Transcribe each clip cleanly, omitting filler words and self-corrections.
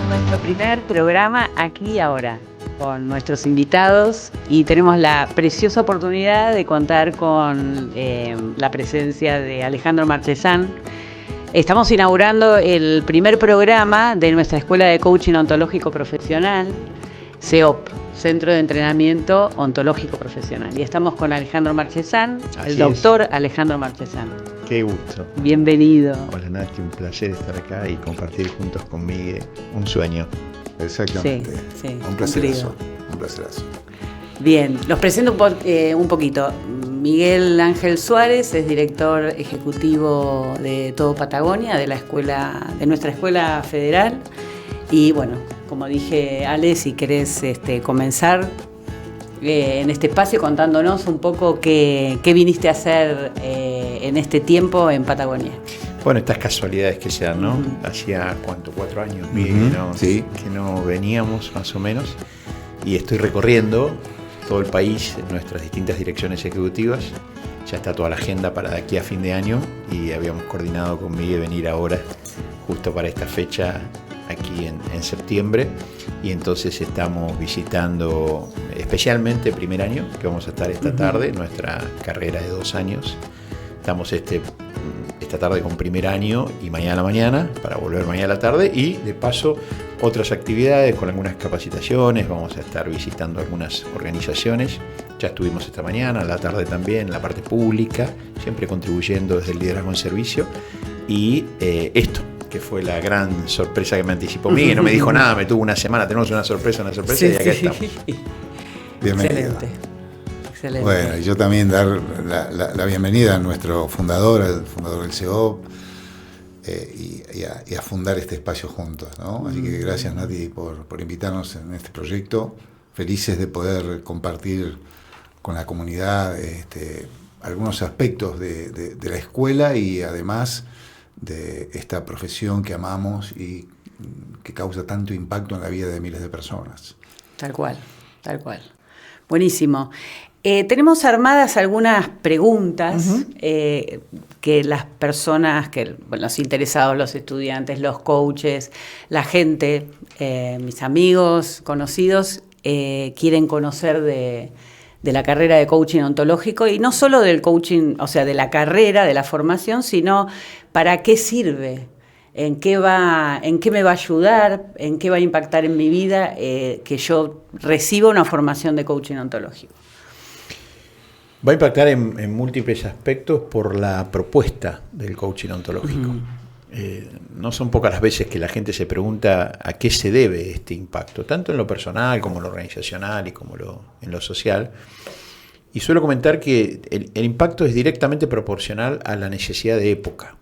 nuestro primer programa Aquí y Ahora con nuestros invitados y tenemos la preciosa oportunidad de contar con la presencia de Alejandro Marchesán. Estamos inaugurando el primer programa de nuestra Escuela de Coaching Ontológico Profesional, CEOP, Centro de Entrenamiento Ontológico Profesional. Y estamos con Alejandro Marchesán, el doctor Alejandro Marchesán. Qué gusto. Bienvenido. Hola Nati, un placer estar acá y compartir juntos con Miguel un sueño. Exactamente. Sí, un placerazo. Un placerazo. Bien, los presento un poquito. Miguel Ángel Suárez es director ejecutivo de Todo Patagonia, de nuestra escuela federal. Y bueno, como dije, Ale, si querés comenzar en este espacio contándonos un poco qué viniste a hacer en este tiempo en Patagonia. Bueno, estas casualidades que se dan, ¿no? Hacía, ¿cuánto? 4 años, Miguel, sí. que no veníamos, más o menos. Y estoy recorriendo todo el país en nuestras distintas direcciones ejecutivas. Ya está toda la agenda para de aquí a fin de año y habíamos coordinado con Miguel venir ahora, justo para esta fecha, aquí en septiembre. Y entonces estamos visitando especialmente primer año, que vamos a estar esta tarde, nuestra carrera de 2 años. Estamos esta tarde con primer año y mañana a la mañana, para volver mañana a la tarde, y de paso otras actividades con algunas capacitaciones. Vamos a estar visitando algunas organizaciones. Ya estuvimos esta mañana, a la tarde también, en la parte pública, siempre contribuyendo desde el liderazgo en servicio. Y esto, que fue la gran sorpresa que me anticipó Miguel, no me dijo nada, me tuvo una semana, tenemos una sorpresa, sí, y acá estamos. Bienvenido. Excelente. Bueno, y yo también dar la bienvenida a nuestro fundador, al fundador del CEOP, y a fundar este espacio juntos, ¿no? Así que gracias, Nati, por invitarnos en este proyecto. Felices de poder compartir con la comunidad algunos aspectos de la escuela y además de esta profesión que amamos y que causa tanto impacto en la vida de miles de personas. Tal cual. Buenísimo. Tenemos armadas algunas preguntas que las personas, los interesados, los estudiantes, los coaches, la gente, mis amigos, conocidos, quieren conocer de la carrera de coaching ontológico, y no solo del coaching, o sea, de la carrera, de la formación, sino para qué sirve, en qué me va a ayudar, en qué va a impactar en mi vida que yo reciba una formación de coaching ontológico. Va a impactar en múltiples aspectos por la propuesta del coaching ontológico. No son pocas las veces que la gente se pregunta a qué se debe este impacto, tanto en lo personal como en lo organizacional y como en lo social. Y suelo comentar que el impacto es directamente proporcional a la necesidad de época.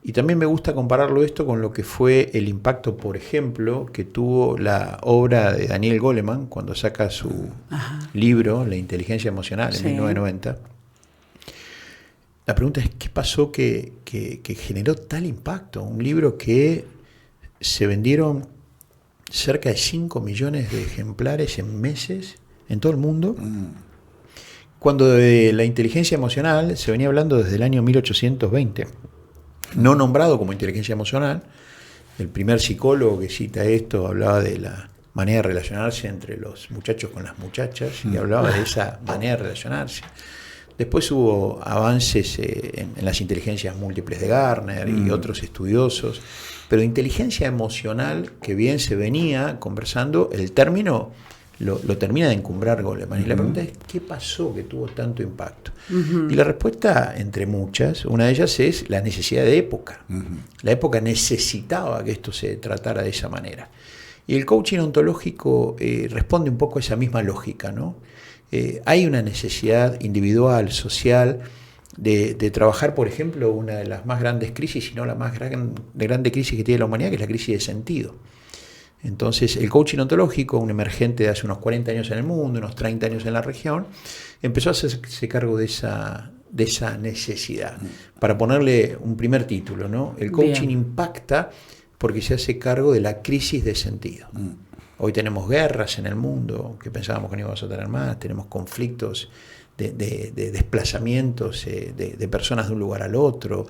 Y también me gusta compararlo esto con lo que fue el impacto, por ejemplo, que tuvo la obra de Daniel Goleman cuando saca su libro, La inteligencia emocional, en 1990. La pregunta es, ¿qué pasó que generó tal impacto? Un libro que se vendieron cerca de 5 millones de ejemplares en meses en todo el mundo, cuando de la inteligencia emocional se venía hablando desde el año 1820. No nombrado como inteligencia emocional. El primer psicólogo que cita esto hablaba de la manera de relacionarse entre los muchachos con las muchachas y hablaba de esa manera de relacionarse. Después hubo avances en las inteligencias múltiples de Garner y otros estudiosos, pero inteligencia emocional, que bien se venía conversando, el término lo termina de encumbrar Goleman. Y la pregunta es, ¿qué pasó que tuvo tanto impacto? Y la respuesta, entre muchas, una de ellas es la necesidad de época. La época necesitaba que esto se tratara de esa manera. Y el coaching ontológico responde un poco a esa misma lógica, ¿no? Hay una necesidad individual, social, de trabajar, por ejemplo, una de las más grandes crisis, si no la más grande crisis que tiene la humanidad, que es la crisis de sentido. Entonces, el coaching ontológico, un emergente de hace unos 40 años en el mundo, unos 30 años en la región, empezó a hacerse cargo de esa necesidad. Para ponerle un primer título, ¿no? El coaching impacta porque se hace cargo de la crisis de sentido. Hoy tenemos guerras en el mundo que pensábamos que no íbamos a tener más, tenemos conflictos de desplazamientos de personas de un lugar al otro,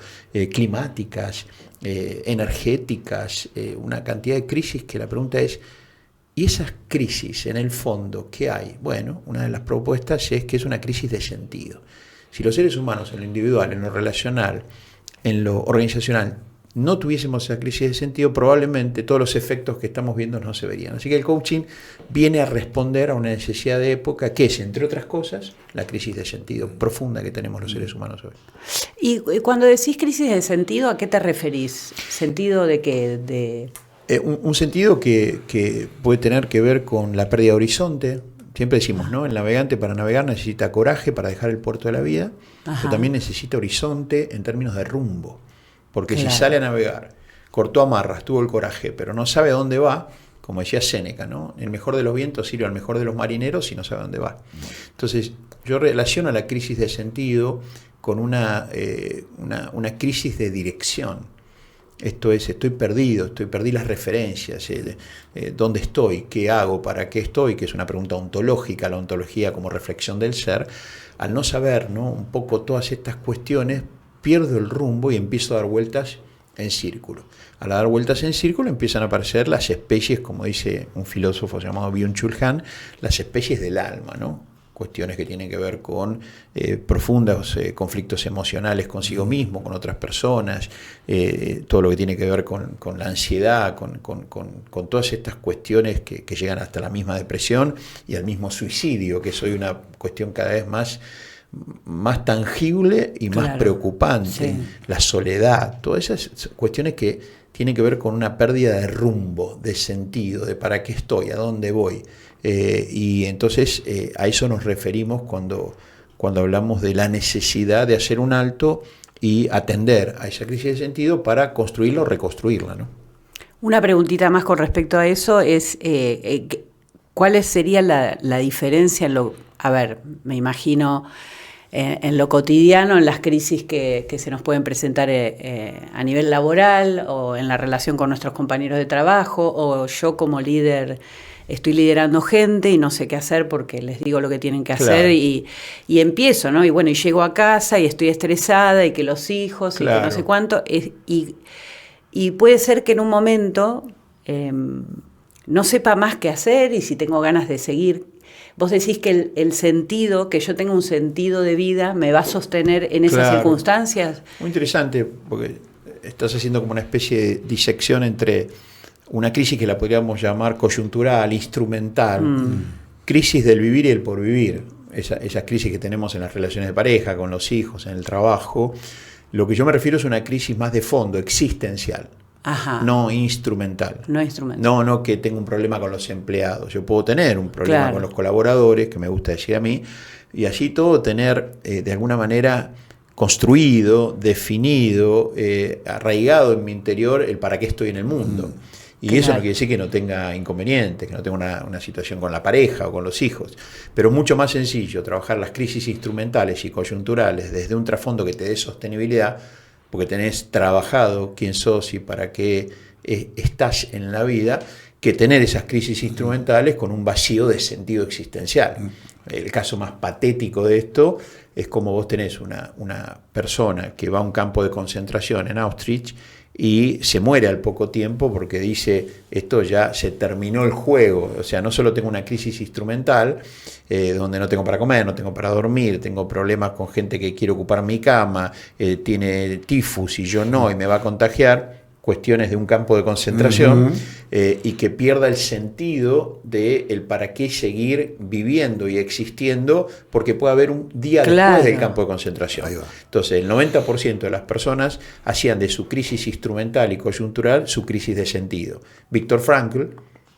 climáticas, energéticas, una cantidad de crisis que la pregunta es, ¿y esas crisis en el fondo qué hay? Bueno, una de las propuestas es que es una crisis de sentido. Si los seres humanos en lo individual, en lo relacional, en lo organizacional, no tuviésemos esa crisis de sentido, probablemente todos los efectos que estamos viendo no se verían. Así que el coaching viene a responder a una necesidad de época que es, entre otras cosas, la crisis de sentido profunda que tenemos los seres humanos hoy. Y cuando decís crisis de sentido, ¿a qué te referís? ¿Sentido de qué? Un sentido que puede tener que ver con la pérdida de horizonte. Siempre decimos, ¿no? El navegante para navegar necesita coraje para dejar el puerto de la vida, pero también necesita horizonte en términos de rumbo. Porque si sale a navegar, cortó amarras, tuvo el coraje, pero no sabe a dónde va, como decía Séneca, ¿no? El mejor de los vientos sirve al mejor de los marineros y no sabe a dónde va. Entonces, yo relaciono la crisis de sentido con una crisis de dirección. Esto es, perdí las referencias, dónde estoy, qué hago, para qué estoy, que es una pregunta ontológica, la ontología como reflexión del ser. Al no saber, ¿no? Un poco todas estas cuestiones, pierdo el rumbo y empiezo a dar vueltas en círculo. Al dar vueltas en círculo empiezan a aparecer las especies, como dice un filósofo llamado Byung-Chul Han, las especies del alma, ¿no? Cuestiones que tienen que ver con profundos conflictos emocionales consigo mismo, con otras personas, todo lo que tiene que ver con la ansiedad, con todas estas cuestiones que llegan hasta la misma depresión y al mismo suicidio, que es hoy una cuestión cada vez más tangible y más preocupante. Sí. La soledad, todas esas cuestiones que tienen que ver con una pérdida de rumbo, de sentido, de para qué estoy, a dónde voy. Y entonces a eso nos referimos cuando hablamos de la necesidad de hacer un alto y atender a esa crisis de sentido para construirla o reconstruirla, ¿no? Una preguntita más con respecto a eso es, ¿cuál sería la diferencia en lo... A ver, me imagino en lo cotidiano, en las crisis que se nos pueden presentar a nivel laboral o en la relación con nuestros compañeros de trabajo, o yo como líder estoy liderando gente y no sé qué hacer porque les digo lo que tienen que hacer y empiezo, ¿no? Y bueno, y llego a casa y estoy estresada y que los hijos y que no sé cuánto, y puede ser que en un momento no sepa más qué hacer y si tengo ganas de seguir. Vos decís que el sentido, que yo tenga un sentido de vida, me va a sostener en esas circunstancias. Muy interesante, porque estás haciendo como una especie de disección entre una crisis que la podríamos llamar coyuntural, instrumental, crisis del vivir y el porvivir, esas crisis que tenemos en las relaciones de pareja, con los hijos, en el trabajo. Lo que yo me refiero es una crisis más de fondo, existencial. Ajá. No instrumental. No que tengo un problema con los empleados. Yo puedo tener un problema con los colaboradores, que me gusta decir a mí, y allí todo tener de alguna manera construido, definido, arraigado en mi interior el para qué estoy en el mundo. Y eso no quiere decir que no tenga inconvenientes, que no tenga una situación con la pareja o con los hijos. Pero mucho más sencillo trabajar las crisis instrumentales y coyunturales desde un trasfondo que te dé sostenibilidad, porque tenés trabajado quién sos y para qué estás en la vida, que tener esas crisis instrumentales con un vacío de sentido existencial. El caso más patético de esto es como vos tenés una persona que va a un campo de concentración en Auschwitz y se muere al poco tiempo porque dice, esto ya se terminó el juego, o sea, no solo tengo una crisis instrumental, donde no tengo para comer, no tengo para dormir, tengo problemas con gente que quiere ocupar mi cama, tiene tifus y yo no, y me va a contagiar, cuestiones de un campo de concentración, y que pierda el sentido de el para qué seguir viviendo y existiendo, porque puede haber un día después del campo de concentración. Entonces, el 90% de las personas hacían de su crisis instrumental y coyuntural su crisis de sentido. Viktor Frankl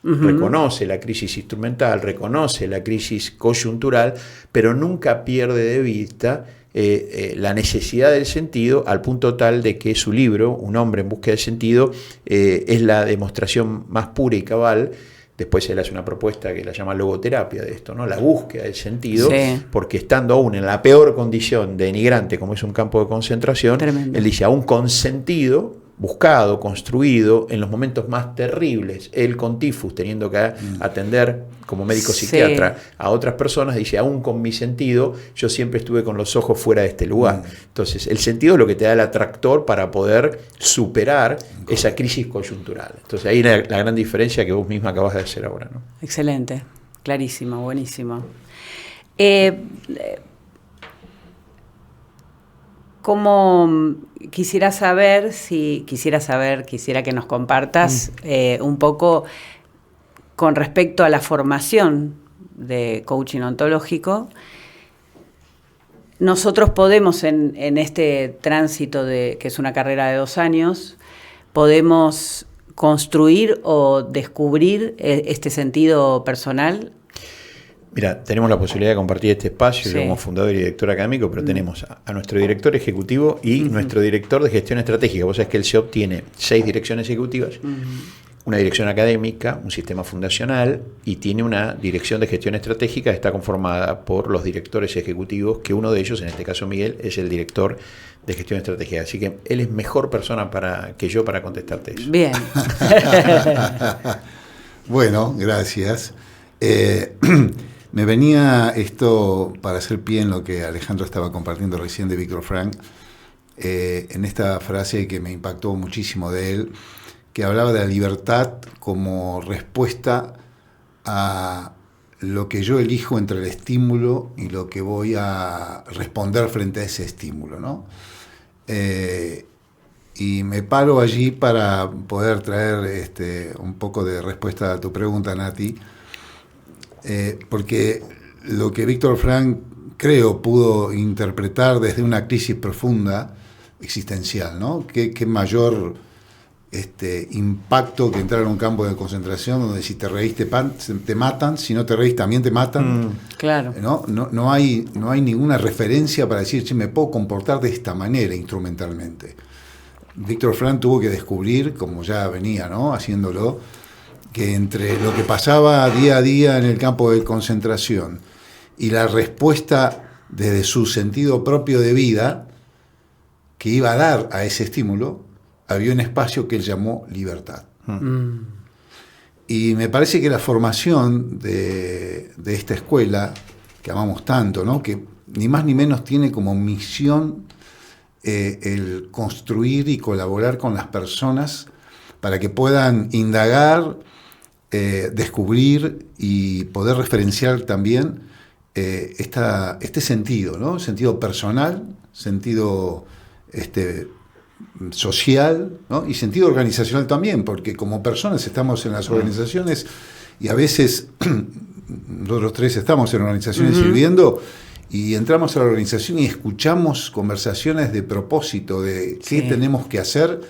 reconoce la crisis instrumental, reconoce la crisis coyuntural, pero nunca pierde de vista la necesidad del sentido, al punto tal de que su libro, Un hombre en búsqueda de sentido, es la demostración más pura y cabal. Después él hace una propuesta que la llama logoterapia de esto, ¿no? La búsqueda del sentido, porque estando aún en la peor condición de denigrante como es un campo de concentración, él dice, aún con sentido, buscado, construido en los momentos más terribles. Él con tifus, teniendo que atender como médico psiquiatra a otras personas, dice, aún con mi sentido, yo siempre estuve con los ojos fuera de este lugar. Entonces, el sentido es lo que te da el atractor para poder superar esa crisis coyuntural. Entonces, ahí la gran diferencia que vos misma acabas de hacer ahora, ¿no? Excelente, clarísimo, buenísimo. Como quisiera que nos compartas un poco con respecto a la formación de coaching ontológico. Nosotros podemos en este tránsito que es una carrera de 2 años, podemos construir o descubrir este sentido personal. Mira, tenemos la posibilidad de compartir este espacio, yo como fundador y director académico, pero tenemos a nuestro director ejecutivo y nuestro director de gestión estratégica. Vos sabés que el CEOP tiene 6 direcciones ejecutivas, una dirección académica, un sistema fundacional y tiene una dirección de gestión estratégica que está conformada por los directores ejecutivos, que uno de ellos, en este caso Miguel, es el director de gestión estratégica. Así que él es mejor persona que yo para contestarte eso. Bien. Bueno, gracias. Me venía esto para hacer pie en lo que Alejandro estaba compartiendo recién de Viktor Frankl, en esta frase que me impactó muchísimo de él, que hablaba de la libertad como respuesta a lo que yo elijo entre el estímulo y lo que voy a responder frente a ese estímulo, ¿no? Y me paro allí para poder traer un poco de respuesta a tu pregunta, Nati, porque lo que Viktor Frankl, creo, pudo interpretar desde una crisis profunda existencial, ¿no? Qué mayor impacto que entrar en un campo de concentración donde si te reís te matan, si no te reís también te matan. Claro. No hay ninguna referencia para decir, che, me puedo comportar de esta manera instrumentalmente. Viktor Frankl tuvo que descubrir, como ya venía, ¿no?, haciéndolo, que entre lo que pasaba día a día en el campo de concentración y la respuesta desde su sentido propio de vida que iba a dar a ese estímulo, había un espacio que él llamó libertad. Y me parece que la formación de esta escuela, que amamos tanto, ¿no?, que ni más ni menos tiene como misión el construir y colaborar con las personas para que puedan indagar, descubrir y poder referenciar también este sentido, ¿no? Sentido personal, sentido social, ¿no?, y sentido organizacional también, porque como personas estamos en las organizaciones y a veces nosotros 3 estamos en organizaciones sirviendo y entramos a la organización y escuchamos conversaciones de propósito, de qué tenemos que hacer,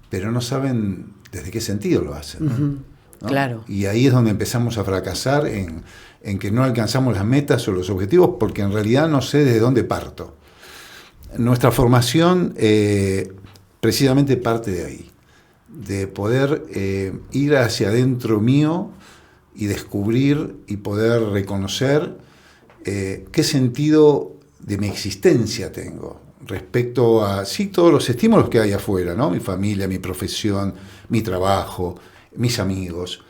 pero no saben desde qué sentido lo hacen, ¿no? Claro. Y ahí es donde empezamos a fracasar en que no alcanzamos las metas o los objetivos, porque en realidad no sé desde dónde parto. Nuestra formación precisamente parte de ahí, de poder ir hacia adentro mío y descubrir y poder reconocer qué sentido de mi existencia tengo respecto a todos los estímulos que hay afuera, ¿no? Mi familia, mi profesión, mi trabajo, mis amigos,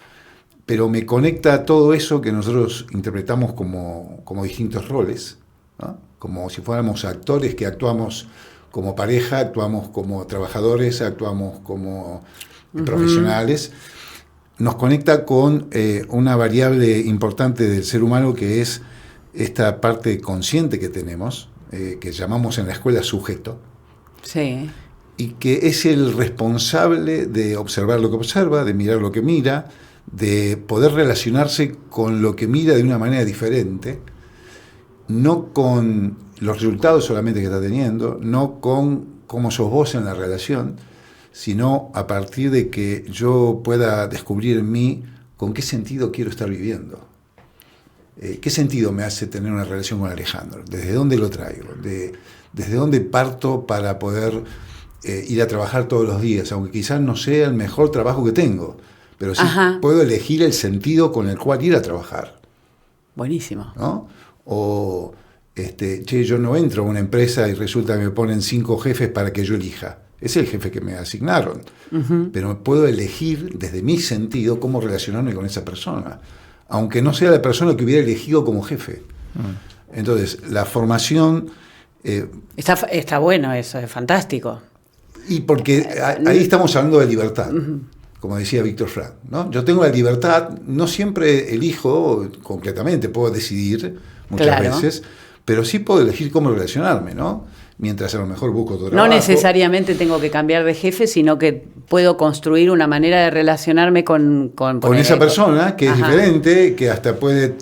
pero me conecta a todo eso que nosotros interpretamos como distintos roles, ¿no? Como si fuéramos actores que actuamos como pareja, actuamos como trabajadores, actuamos como profesionales. Nos conecta con una variable importante del ser humano, que es esta parte consciente que tenemos, que llamamos en la escuela sujeto. Sí. Y que es el responsable de observar lo que observa, de mirar lo que mira, de poder relacionarse con lo que mira de una manera diferente, no con los resultados solamente que está teniendo, no con cómo sos vos en la relación, sino a partir de que yo pueda descubrir en mí con qué sentido quiero estar viviendo. ¿Qué sentido me hace tener una relación con Alejandro? ¿Desde dónde lo traigo? ¿Desde dónde parto para poder ir a trabajar todos los días? Aunque quizás no sea el mejor trabajo que tengo, pero sí puedo elegir el sentido con el cual ir a trabajar. Buenísimo. ¿No? O, yo no entro a una empresa y resulta que me ponen 5 jefes para que yo elija. Es el jefe que me asignaron. Pero puedo elegir desde mi sentido cómo relacionarme con esa persona, aunque no sea la persona que hubiera elegido como jefe. Entonces, la formación... Está bueno eso, es fantástico. Y porque ahí estamos hablando de libertad, como decía Víctor Frank, ¿no? Yo tengo la libertad, no siempre elijo completamente, puedo decidir muchas veces, pero sí puedo elegir cómo relacionarme, ¿no? Mientras a lo mejor busco otro trabajo. No necesariamente tengo que cambiar de jefe, sino que puedo construir una manera de relacionarme con esa persona que es diferente, que hasta puede,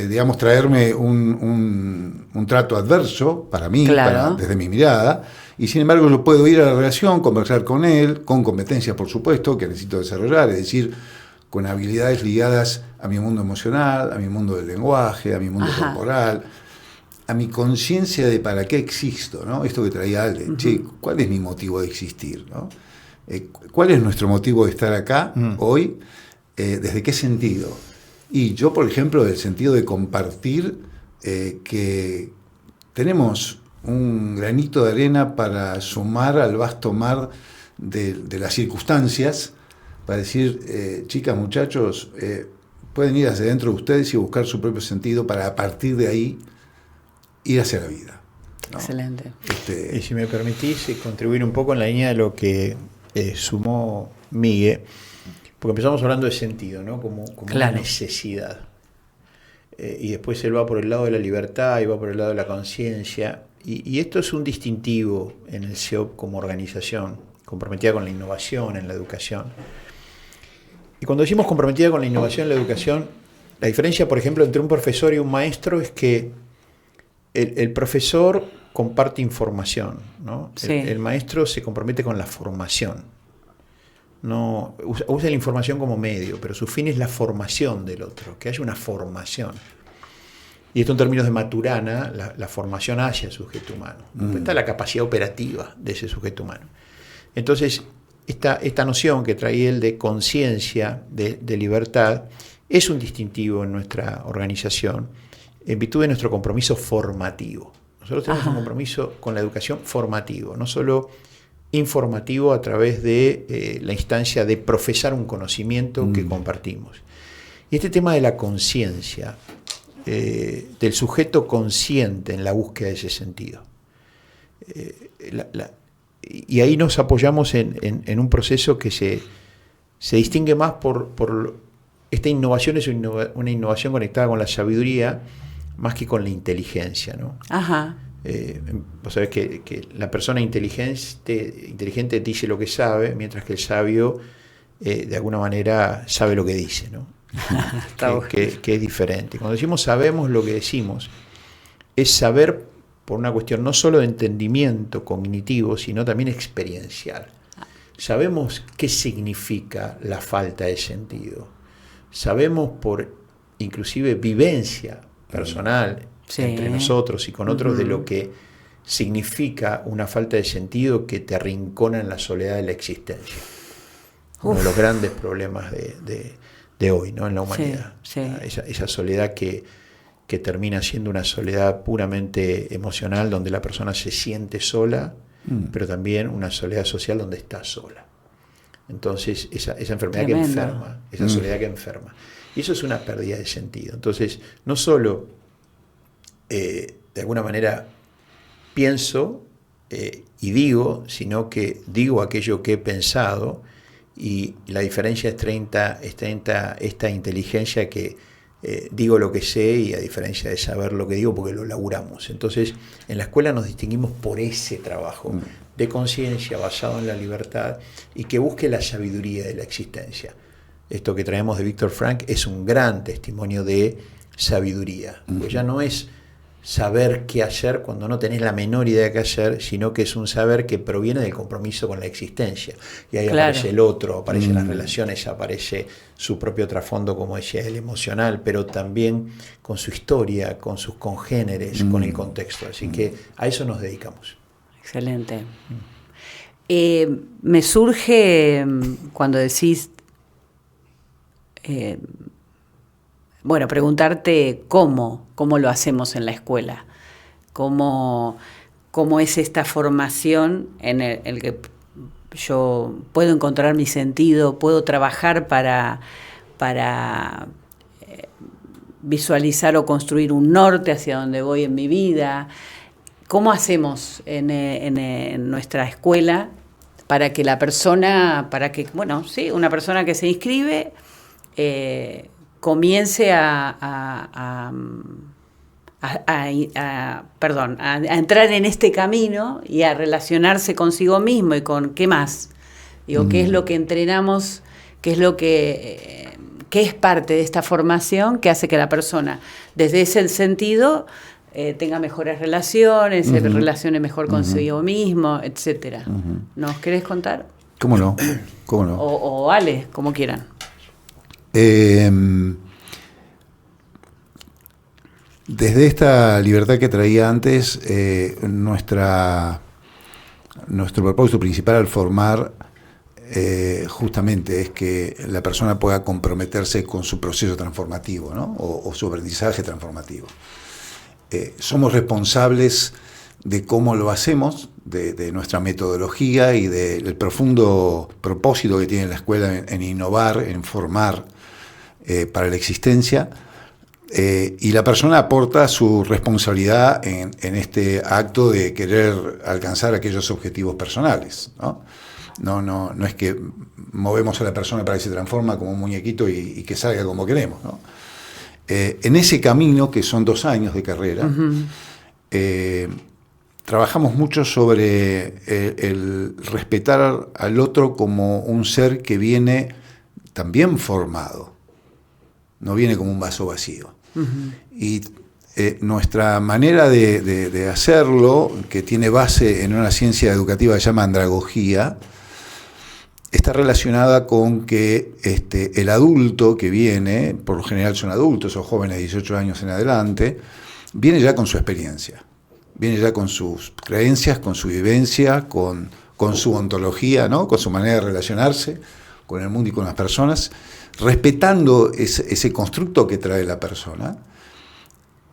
digamos, traerme un trato adverso para mí, desde mi mirada, y sin embargo yo puedo ir a la relación, conversar con él, con competencias, por supuesto, que necesito desarrollar, es decir, con habilidades ligadas a mi mundo emocional, a mi mundo del lenguaje, a mi mundo corporal, a mi conciencia de para qué existo, ¿no? Esto que traía Alde, che, ¿cuál es mi motivo de existir, ¿no? ¿Cuál es nuestro motivo de estar acá hoy? ¿Desde qué sentido? Y yo, por ejemplo, del sentido de compartir que tenemos un granito de arena para sumar al vasto mar de las circunstancias, para decir, chicas, muchachos, pueden ir hacia dentro de ustedes y buscar su propio sentido para a partir de ahí ir hacia la vida, ¿no? Excelente. Y si me permitís contribuir un poco en la línea de lo que sumó Miguel, porque empezamos hablando de sentido, ¿no? Como una necesidad. Y después él va por el lado de la libertad y va por el lado de la conciencia. Y esto es un distintivo en el CEOP como organización, comprometida con la innovación en la educación. Y cuando decimos comprometida con la innovación en la educación, la diferencia, por ejemplo, entre un profesor y un maestro es que el profesor comparte información, ¿no? Sí. El maestro se compromete con la formación. No, usa la información como medio, pero su fin es la formación del otro, que haya una formación. Y esto en términos de Maturana, la formación hacia el sujeto humano. Después está la capacidad operativa de ese sujeto humano. Entonces, esta noción que trae él de conciencia, de libertad, es un distintivo en nuestra organización, en virtud de nuestro compromiso formativo. Nosotros tenemos un compromiso con la educación formativo, no solo informativo a través de la instancia de profesar un conocimiento que compartimos. Y este tema de la conciencia, del sujeto consciente en la búsqueda de ese sentido. Y ahí nos apoyamos en un proceso que se distingue más por esta innovación, es una innovación conectada con la sabiduría más que con la inteligencia, ¿no? Vos sabés que la persona inteligente dice lo que sabe, mientras que el sabio de alguna manera sabe lo que dice, ¿no? que es diferente. Cuando decimos sabemos lo que decimos, es saber por una cuestión no solo de entendimiento cognitivo, sino también experiencial. Sabemos qué significa la falta de sentido. Sabemos por inclusive vivencia personal entre nosotros y con otros de lo que significa una falta de sentido que te arrincona en la soledad de la existencia. Uno de los grandes problemas de hoy, ¿no? En la humanidad. Esa soledad que termina siendo una soledad puramente emocional, donde la persona se siente sola, pero también una soledad social donde está sola. Entonces, esa enfermedad que enferma, esa soledad que enferma. Y eso es una pérdida de sentido. Entonces, no solo de alguna manera pienso y digo, sino que digo aquello que he pensado, y la diferencia es esta inteligencia que digo lo que sé, y a diferencia de saber lo que digo porque lo laburamos. Entonces, en la escuela nos distinguimos por ese trabajo de conciencia basado en la libertad y que busque la sabiduría de la existencia. Esto que traemos de Víctor Frank es un gran testimonio de sabiduría, pues ya no es saber qué hacer cuando no tenés la menor idea de qué hacer, sino que es un saber que proviene del compromiso con la existencia. Y ahí aparece el otro, aparecen las relaciones, aparece su propio trasfondo, como decía, el emocional, pero también con su historia, con sus congéneres, con el contexto. Así que a eso nos dedicamos. Excelente. Me surge cuando decís, preguntarte cómo lo hacemos en la escuela, cómo es esta formación en el que yo puedo encontrar mi sentido, puedo trabajar para visualizar o construir un norte hacia donde voy en mi vida. ¿Cómo hacemos en nuestra escuela para que una persona que se inscribe comience a entrar en este camino y a relacionarse consigo mismo y con qué más? Digo, ¿qué es lo que entrenamos? ¿Qué es lo que qué es parte de esta formación que hace que la persona, desde ese sentido, tenga mejores relaciones, se relacione mejor consigo mismo, etcétera? ¿Nos querés contar? ¿Cómo no? ¿Cómo no? O Ale, como quieran. Desde esta libertad que traía antes, nuestro propósito principal al formar justamente es que la persona pueda comprometerse con su proceso transformativo, ¿no? o su aprendizaje transformativo. Somos responsables de cómo lo hacemos, de nuestra metodología y del profundo propósito que tiene la escuela en innovar, en formar para la existencia, y la persona aporta su responsabilidad en este acto de querer alcanzar aquellos objetivos personales, ¿no? No es que movemos a la persona para que se transforma como un muñequito y que salga como queremos, ¿no? En ese camino, que son 2 años de carrera, trabajamos mucho sobre el respetar al otro como un ser que viene también formado, no viene como un vaso vacío. Y nuestra manera de hacerlo, que tiene base en una ciencia educativa que se llama andragogía, está relacionada con que el adulto que viene, por lo general son adultos o jóvenes de 18 años en adelante, viene ya con su experiencia, viene ya con sus creencias, con su vivencia, con su ontología, ¿no? Con su manera de relacionarse con el mundo y con las personas, respetando ese constructo que trae la persona.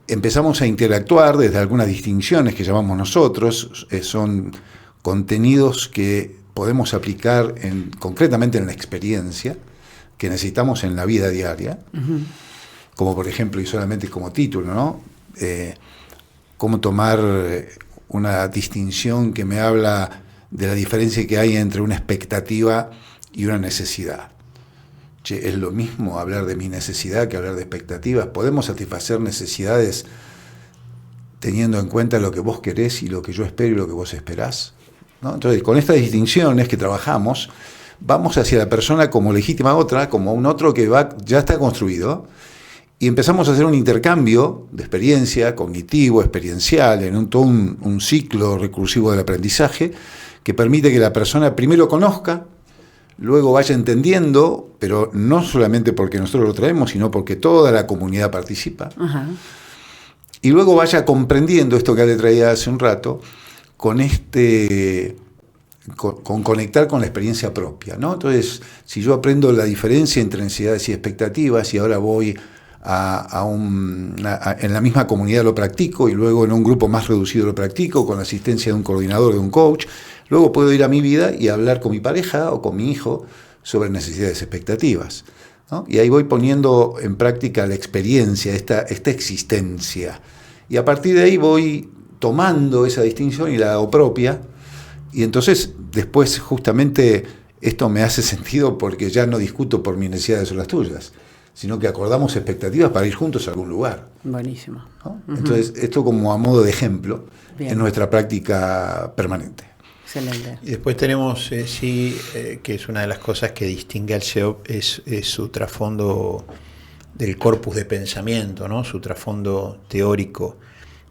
Empezamos a interactuar desde algunas distinciones que llamamos nosotros, son contenidos que podemos aplicar concretamente en la experiencia que necesitamos en la vida diaria, como por ejemplo, y solamente como título, ¿no? Cómo tomar una distinción que me habla de la diferencia que hay entre una expectativa y una necesidad. Che, es lo mismo hablar de mi necesidad que hablar de expectativas. Podemos satisfacer necesidades teniendo en cuenta lo que vos querés y lo que yo espero y lo que vos esperás, ¿no? Entonces, con estas distinciones que trabajamos, vamos hacia la persona como legítima otra, como un otro que ya está construido, y empezamos a hacer un intercambio de experiencia, cognitivo, experiencial, en todo un ciclo recursivo del aprendizaje, que permite que la persona primero conozca, luego vaya entendiendo, pero no solamente porque nosotros lo traemos, sino porque toda la comunidad participa, y luego vaya comprendiendo esto que le traía hace un rato, con conectar con la experiencia propia, ¿no? Entonces, si yo aprendo la diferencia entre necesidades y expectativas, y ahora voy en la misma comunidad lo practico, y luego en un grupo más reducido lo practico, con la asistencia de un coordinador, de un coach, luego puedo ir a mi vida y hablar con mi pareja o con mi hijo sobre necesidades y expectativas, ¿no? Y ahí voy poniendo en práctica la experiencia, esta existencia, y a partir de ahí voy tomando esa distinción y la hago propia, y entonces después justamente esto me hace sentido porque ya no discuto por mis necesidades o las tuyas, sino que acordamos expectativas para ir juntos a algún lugar. Buenísimo. ¿No? Entonces, esto como a modo de ejemplo en nuestra práctica permanente. Excelente. Y después tenemos, que es una de las cosas que distingue al CEOP, es su trasfondo del corpus de pensamiento, ¿no? Su trasfondo teórico.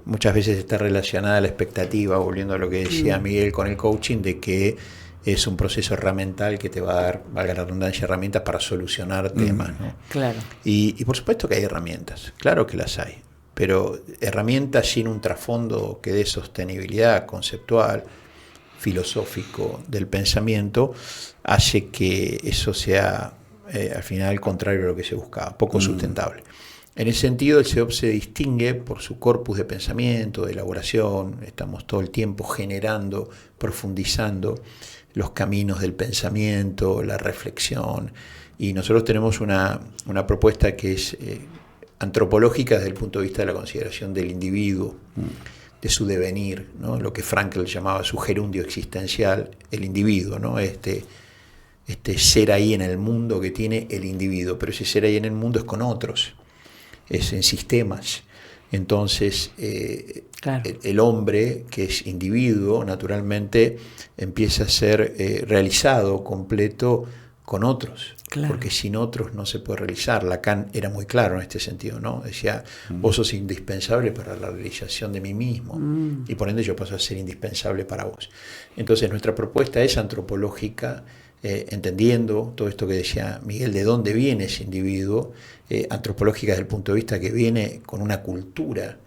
Muchas veces está relacionada a la expectativa, volviendo a lo que decía Miguel con el coaching, de que es un proceso herramental que te va a dar, valga la redundancia, herramientas para solucionar temas, ¿no? Claro. Y por supuesto que hay herramientas, claro que las hay, pero herramientas sin un trasfondo que dé sostenibilidad conceptual, filosófico del pensamiento, hace que eso sea al final contrario a lo que se buscaba, poco sustentable. En ese sentido, el CEOP se distingue por su corpus de pensamiento, de elaboración, estamos todo el tiempo generando, profundizando, los caminos del pensamiento, la reflexión. Y nosotros tenemos una propuesta que es antropológica desde el punto de vista de la consideración del individuo, de su devenir, ¿no? Lo que Frankl llamaba su gerundio existencial, el individuo, ¿no? Este ser ahí en el mundo que tiene el individuo, pero ese ser ahí en el mundo es con otros, es en sistemas. Entonces, claro, el hombre, que es individuo, naturalmente empieza a ser realizado completo con otros, claro, porque sin otros no se puede realizar. Lacan era muy claro en este sentido, ¿no? Decía, vos sos indispensable para la realización de mí mismo, y por ende yo paso a ser indispensable para vos. Entonces nuestra propuesta es antropológica, entendiendo todo esto que decía Miguel, de dónde viene ese individuo, antropológica desde el punto de vista que viene con una cultura,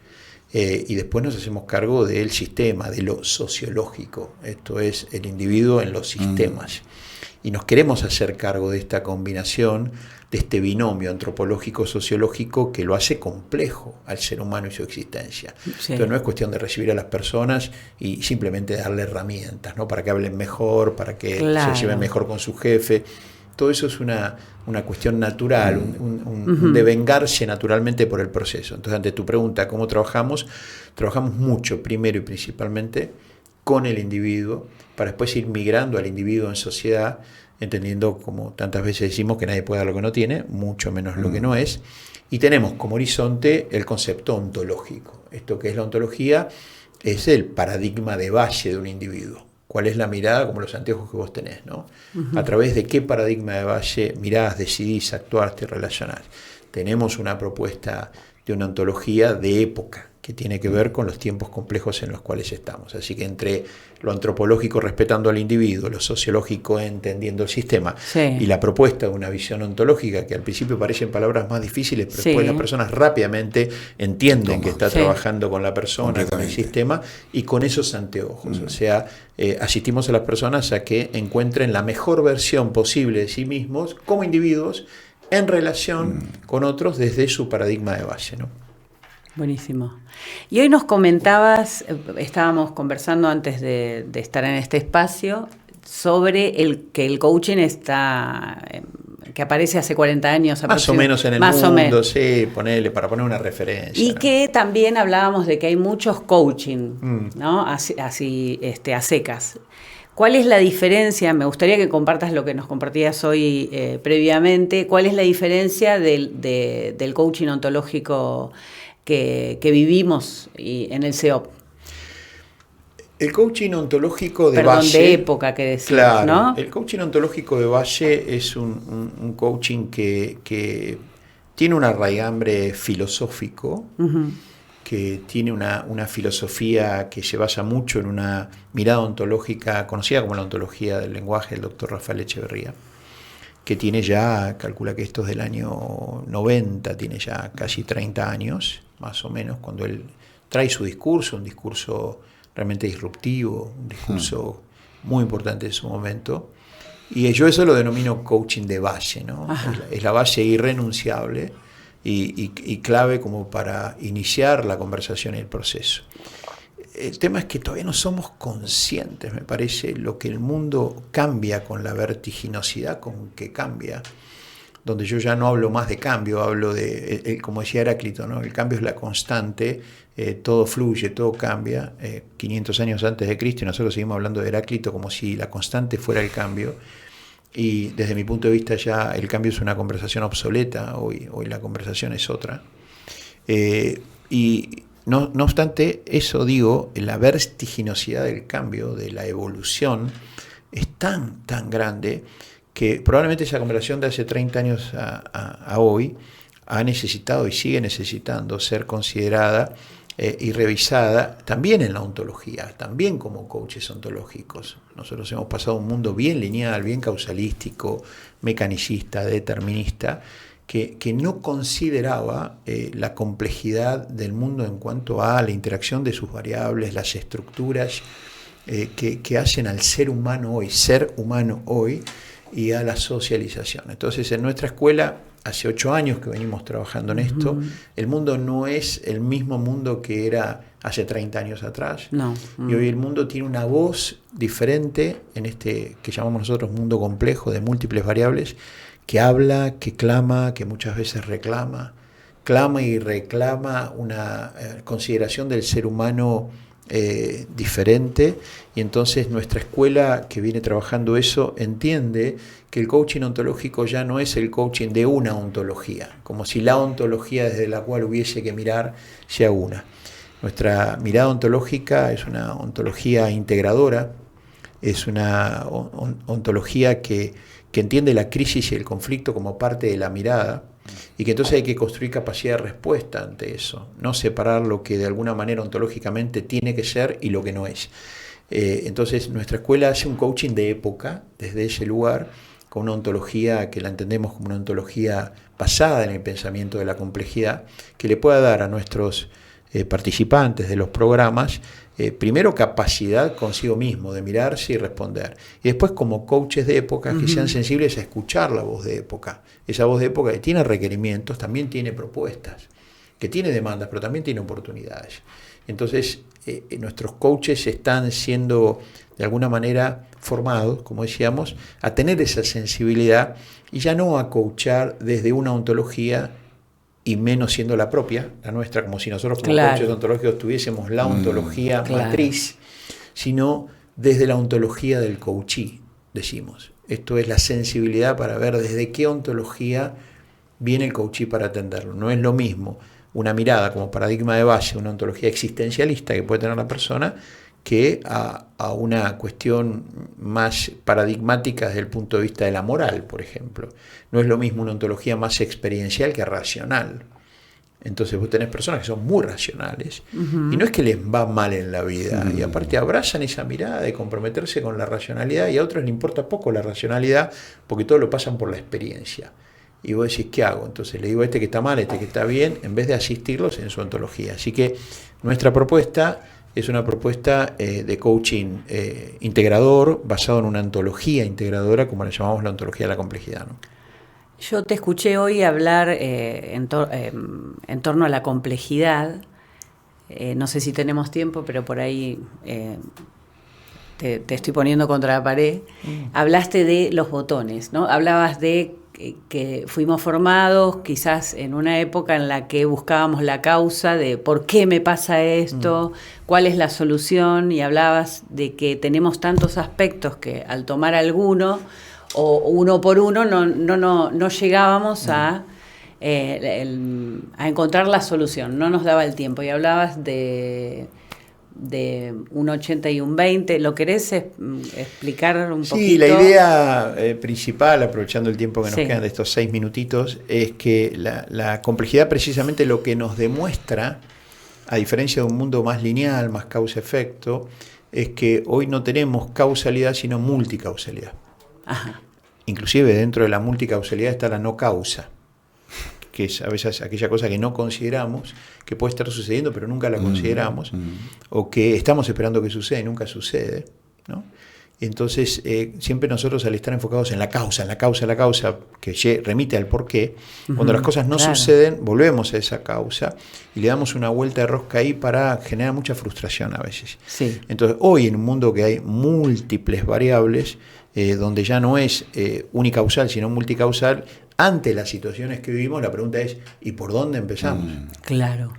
y después nos hacemos cargo del sistema, de lo sociológico, esto es el individuo en los sistemas. Y nos queremos hacer cargo de esta combinación, de este binomio antropológico-sociológico que lo hace complejo al ser humano y su existencia. Sí. Entonces no es cuestión de recibir a las personas y simplemente darle herramientas, ¿no? Para que hablen mejor, para que claro, se lleven mejor con su jefe. Todo eso es una cuestión natural, un devengarse naturalmente por el proceso. Entonces, ante tu pregunta, ¿cómo trabajamos? Trabajamos mucho, primero y principalmente, con el individuo, para después ir migrando al individuo en sociedad, entendiendo, como tantas veces decimos, que nadie puede dar lo que no tiene, mucho menos lo que no es, y tenemos como horizonte el concepto ontológico. Esto que es la ontología es el paradigma de base de un individuo. ¿Cuál es la mirada? Como los anteojos que vos tenés, ¿no? A través de qué paradigma de base mirás, decidís, actuás, te relacionás. Tenemos una propuesta de una ontología de época, que tiene que ver con los tiempos complejos en los cuales estamos. Así que entre lo antropológico respetando al individuo, lo sociológico entendiendo el sistema, sí, y la propuesta de una visión ontológica, que al principio parecen palabras más difíciles, pero sí, después las personas rápidamente entienden que está trabajando con la persona, con el sistema, y con esos anteojos. O sea, asistimos a las personas a que encuentren la mejor versión posible de sí mismos como individuos en relación con otros desde su paradigma de base, ¿no? Buenísimo. Y hoy nos comentabas, estábamos conversando antes de estar en este espacio, sobre que el coaching está, que aparece hace 40 años. Más o menos en el mundo, sí, para poner una referencia. Y ¿no? Que también hablábamos de que hay muchos coaching, ¿no? Así a secas. ¿Cuál es la diferencia? Me gustaría que compartas lo que nos compartías hoy previamente. ¿Cuál es la diferencia del coaching ontológico que vivimos en el CEOP? El coaching ontológico de base... de época que decías, claro, ¿no? El coaching ontológico de base es un coaching que tiene un arraigambre filosófico, que tiene una filosofía que se basa mucho en una mirada ontológica conocida como la ontología del lenguaje del doctor Rafael Echeverría, que tiene ya, calcula que esto es del año 90, tiene ya casi 30 años, más o menos, cuando él trae su discurso, un discurso realmente disruptivo, un discurso muy importante en su momento, y yo eso lo denomino coaching de base, ¿no? Es la base irrenunciable y clave como para iniciar la conversación y el proceso. El tema es que todavía no somos conscientes, me parece, lo que el mundo cambia con la vertiginosidad con que cambia, donde yo ya no hablo más de cambio, hablo de, como decía Heráclito, ¿no? El cambio es la constante, todo fluye, todo cambia. 500 años antes de Cristo, y nosotros seguimos hablando de Heráclito como si la constante fuera el cambio. Y desde mi punto de vista ya el cambio es una conversación obsoleta, hoy la conversación es otra. Y no obstante, eso digo, la vertiginosidad del cambio, de la evolución, es tan grande que probablemente esa conversación de hace 30 años a hoy ha necesitado y sigue necesitando ser considerada y revisada también en la ontología, también como coaches ontológicos. Nosotros hemos pasado un mundo bien lineal, bien causalístico, mecanicista, determinista, que no consideraba la complejidad del mundo en cuanto a la interacción de sus variables, las estructuras que hacen al ser humano hoy, y a la socialización. Entonces, en nuestra escuela, hace 8 años que venimos trabajando en esto, el mundo no es el mismo mundo que era hace 30 años atrás. No. Y hoy el mundo tiene una voz diferente en este que llamamos nosotros mundo complejo de múltiples variables, que habla, que clama, que muchas veces reclama, clama y reclama una consideración del ser humano diferente, y entonces nuestra escuela que viene trabajando eso entiende que el coaching ontológico ya no es el coaching de una ontología, como si la ontología desde la cual hubiese que mirar sea una. Nuestra mirada ontológica es una ontología integradora, es una ontología que entiende la crisis y el conflicto como parte de la mirada, y que entonces hay que construir capacidad de respuesta ante eso, no separar lo que de alguna manera ontológicamente tiene que ser y lo que no es. Entonces nuestra escuela hace un coaching de época desde ese lugar, con una ontología que la entendemos como una ontología basada en el pensamiento de la complejidad, que le pueda dar a nuestros participantes de los programas, primero capacidad consigo mismo de mirarse y responder, y después como coaches de época que sean sensibles a escuchar la voz de época, esa voz de época que tiene requerimientos, también tiene propuestas, que tiene demandas, pero también tiene oportunidades. Entonces nuestros coaches están siendo de alguna manera formados, como decíamos, a tener esa sensibilidad y ya no a coachar desde una ontología, y menos siendo la propia, la nuestra, como si nosotros como coaches ontológicos tuviésemos la ontología matriz, sino desde la ontología del coachee, decimos. Esto es la sensibilidad para ver desde qué ontología viene el coachee para atenderlo. No es lo mismo una mirada como paradigma de base, una ontología existencialista que puede tener la persona, que a una cuestión más paradigmática desde el punto de vista de la moral, por ejemplo. No es lo mismo una ontología más experiencial que racional. Entonces vos tenés personas que son muy racionales, y no es que les va mal en la vida, y aparte abrazan esa mirada de comprometerse con la racionalidad, y a otros les importa poco la racionalidad, porque todo lo pasan por la experiencia. Y vos decís, ¿qué hago? Entonces le digo a este que está mal, a este que está bien, en vez de asistirlos en su ontología. Así que nuestra propuesta es una propuesta de coaching integrador, basado en una ontología integradora, como la llamamos la ontología de la complejidad, ¿no? Yo te escuché hoy hablar en torno a la complejidad. No sé si tenemos tiempo, pero por ahí te estoy poniendo contra la pared. Hablaste de los botones, ¿no? Hablabas de que fuimos formados quizás en una época en la que buscábamos la causa de por qué me pasa esto, cuál es la solución, y hablabas de que tenemos tantos aspectos que al tomar alguno o uno por uno no llegábamos a encontrar la solución, no nos daba el tiempo. Y hablabas de un 80 y un 20, ¿lo querés explicar un poquito? Sí, la idea principal, aprovechando el tiempo que nos quedan de estos 6 minutitos, es que la complejidad precisamente lo que nos demuestra, a diferencia de un mundo más lineal, más causa-efecto, es que hoy no tenemos causalidad sino multicausalidad. Ajá. Inclusive dentro de la multicausalidad está la no causa, que es a veces aquella cosa que no consideramos, que puede estar sucediendo pero nunca la consideramos, o que estamos esperando que suceda y nunca sucede, ¿no? Y entonces siempre nosotros, al estar enfocados en la causa, que remite al porqué, cuando las cosas no suceden, volvemos a esa causa y le damos una vuelta de rosca ahí para generar mucha frustración a veces. Sí. Entonces hoy, en un mundo que hay múltiples variables, donde ya no es unicausal sino multicausal, ante las situaciones que vivimos, la pregunta es ¿y por dónde empezamos? Claro.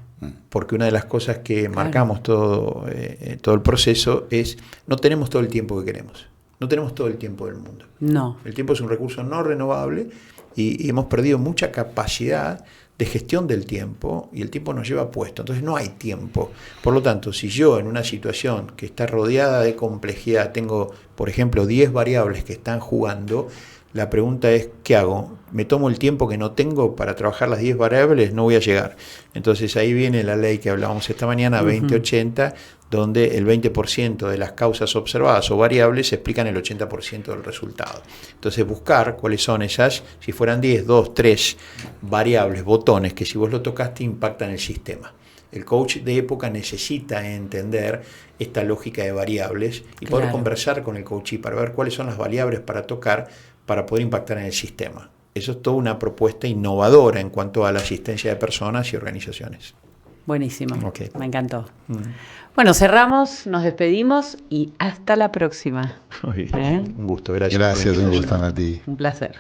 Porque una de las cosas que marcamos todo el proceso es no tenemos todo el tiempo que queremos, no tenemos todo el tiempo del mundo. No. El tiempo es un recurso no renovable y hemos perdido mucha capacidad de gestión del tiempo, y el tiempo nos lleva puesto, entonces no hay tiempo. Por lo tanto, si yo en una situación que está rodeada de complejidad tengo, por ejemplo, 10 variables que están jugando, la pregunta es, ¿qué hago? ¿Me tomo el tiempo que no tengo para trabajar las 10 variables? No voy a llegar. Entonces ahí viene la ley que hablábamos esta mañana, 2080, donde el 20% de las causas observadas o variables explican el 80% del resultado. Entonces buscar cuáles son esas, si fueran 10, 2, 3 variables, botones, que si vos lo tocaste impactan el sistema. El coach de época necesita entender esta lógica de variables y poder conversar con el coachee para ver cuáles son las variables para tocar para poder impactar en el sistema. Eso es toda una propuesta innovadora en cuanto a la asistencia de personas y organizaciones. Buenísimo, Ok. me encantó. Bueno, cerramos, nos despedimos y hasta la próxima. Muy bien. Un gusto, gracias. Gracias, un gusto, Nati. Un placer.